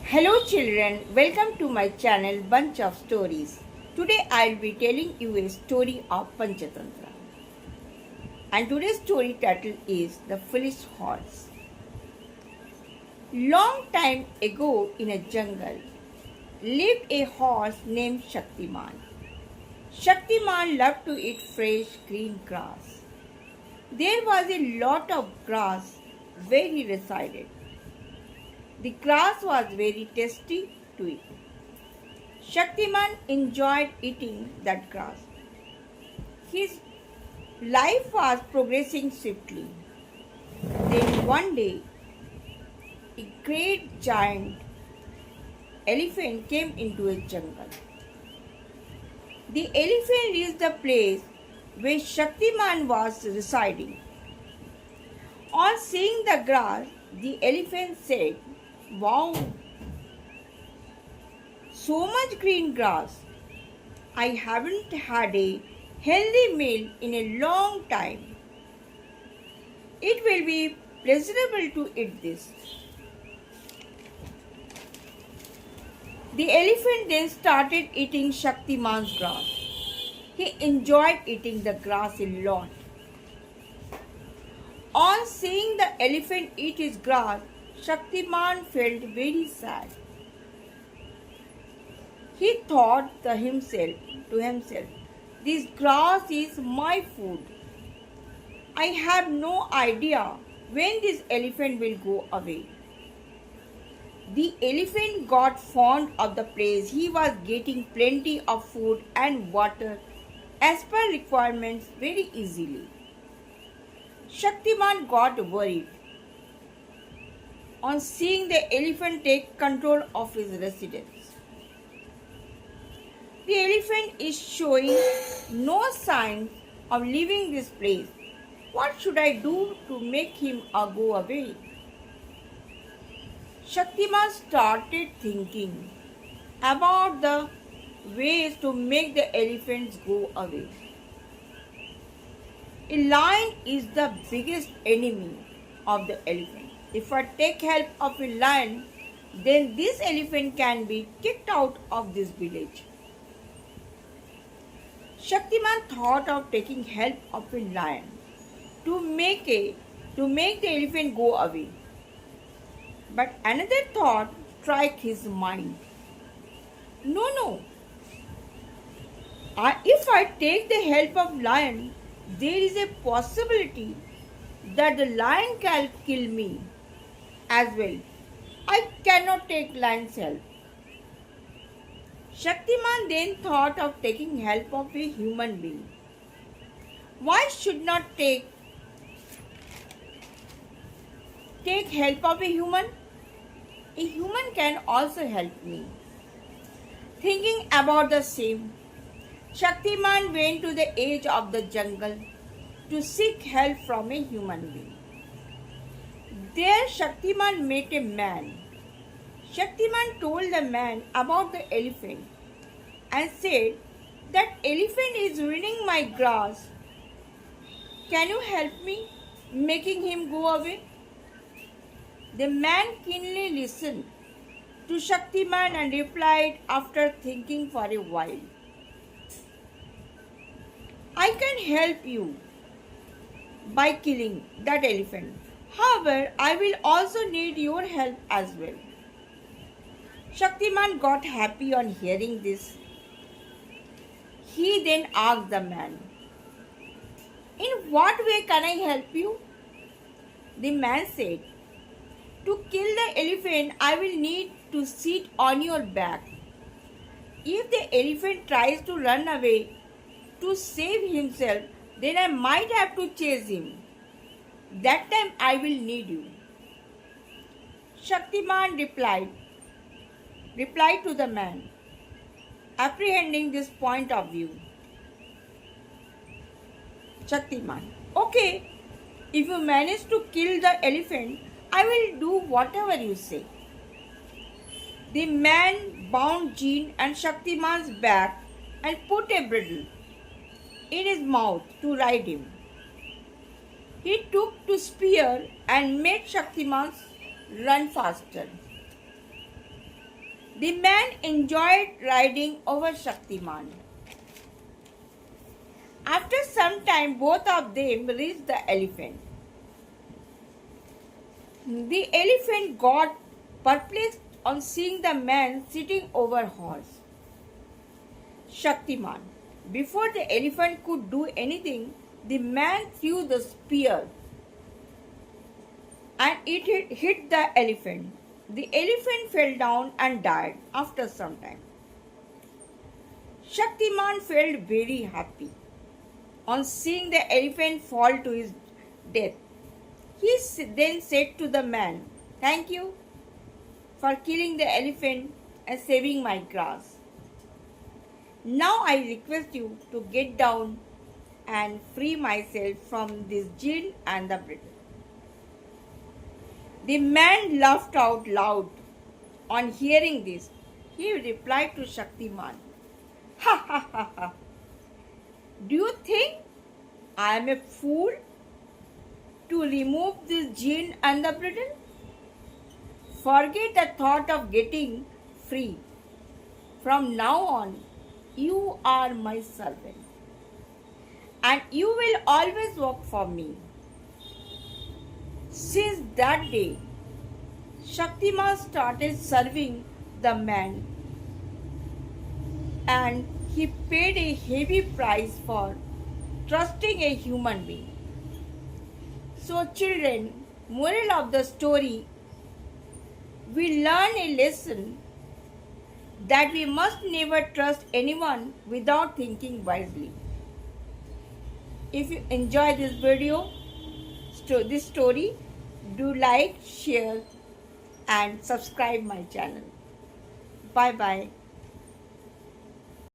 Hello children, welcome to my channel Bunch of Stories. Today I'll be telling you a story of Panchatantra. And today's story title is The Foolish Horse. Long time ago in a jungle lived a horse named Shaktiman. Shaktiman loved to eat fresh green grass. There was a lot of grass where he resided. The grass was very tasty to eat. Shaktiman enjoyed eating that grass. His life was progressing swiftly. Then one day, a great giant elephant came into a jungle. The elephant reached the place where Shaktiman was residing. On seeing the grass, the elephant said, "Wow, so much green grass. I haven't had a healthy meal in a long time. It will be pleasurable to eat this." The elephant then started eating Shaktiman's grass. He enjoyed eating the grass a lot. On seeing the elephant eat his grass, Shaktiman felt very sad. He thought to himself, "This grass is my food. I have no idea when this elephant will go away." The elephant got fond of the place. He was getting plenty of food and water as per requirements very easily. Shaktiman got worried on seeing the elephant take control of his residence. The elephant is showing no signs of leaving this place. What should I do to make him go away? Shaktiman started thinking about the ways to make the elephants go away. A lion is the biggest enemy of the elephant. If I take help of a lion, then this elephant can be kicked out of this village. Shaktiman thought of taking help of a lion to make the elephant go away. But another thought struck his mind. No. If I take the help of lion, there is a possibility that the lion can kill me as well. I cannot take lion's help. Shaktiman then thought of taking help of a human being. Why should not take help of a human? A human can also help me. Thinking about the same, Shaktiman went to the edge of the jungle to seek help from a human being. There Shaktiman met a man. Shaktiman told the man about the elephant and said, "That elephant is ruining my grass. Can you help me making him go away?" The man keenly listened to Shaktiman and replied after thinking for a while, "I can help you by killing that elephant. However, I will also need your help as well." Shaktiman got happy on hearing this. He then asked the man, "In what way can I help you?" The man said, "To kill the elephant, I will need to sit on your back. If the elephant tries to run away to save himself, then I might have to chase him. That time I will need you." Shaktiman replied to the man, apprehending this point of view. Shaktiman, "Okay, if you manage to kill the elephant, I will do whatever you say." The man bound Jean and Shaktiman's back and put a bridle in his mouth to ride him. He took to spear and made Shaktiman run faster. The man enjoyed riding over Shaktiman. After some time, both of them reached the elephant. The elephant got perplexed on seeing the man sitting over horse. Shaktiman. Before the elephant could do anything, the man threw the spear and it hit the elephant. The elephant fell down and died after some time. Shaktiman felt very happy on seeing the elephant fall to his death. He then said to the man, "Thank you for killing the elephant and saving my grass. Now I request you to get down and free myself from this jinn and the brittle." The man laughed out loud on hearing this. He replied to Shaktiman, "Ha ha ha ha! Do you think I am a fool to remove this jinn and the brittle? Forget the thought of getting free. From now on, you are my servant, and you will always work for me." Since that day, Shaktiman started serving the man, and he paid a heavy price for trusting a human being. So children, moral of the story, we learn a lesson that we must never trust anyone without thinking wisely. If you enjoy this video, this story, do like, share and subscribe my channel. Bye bye.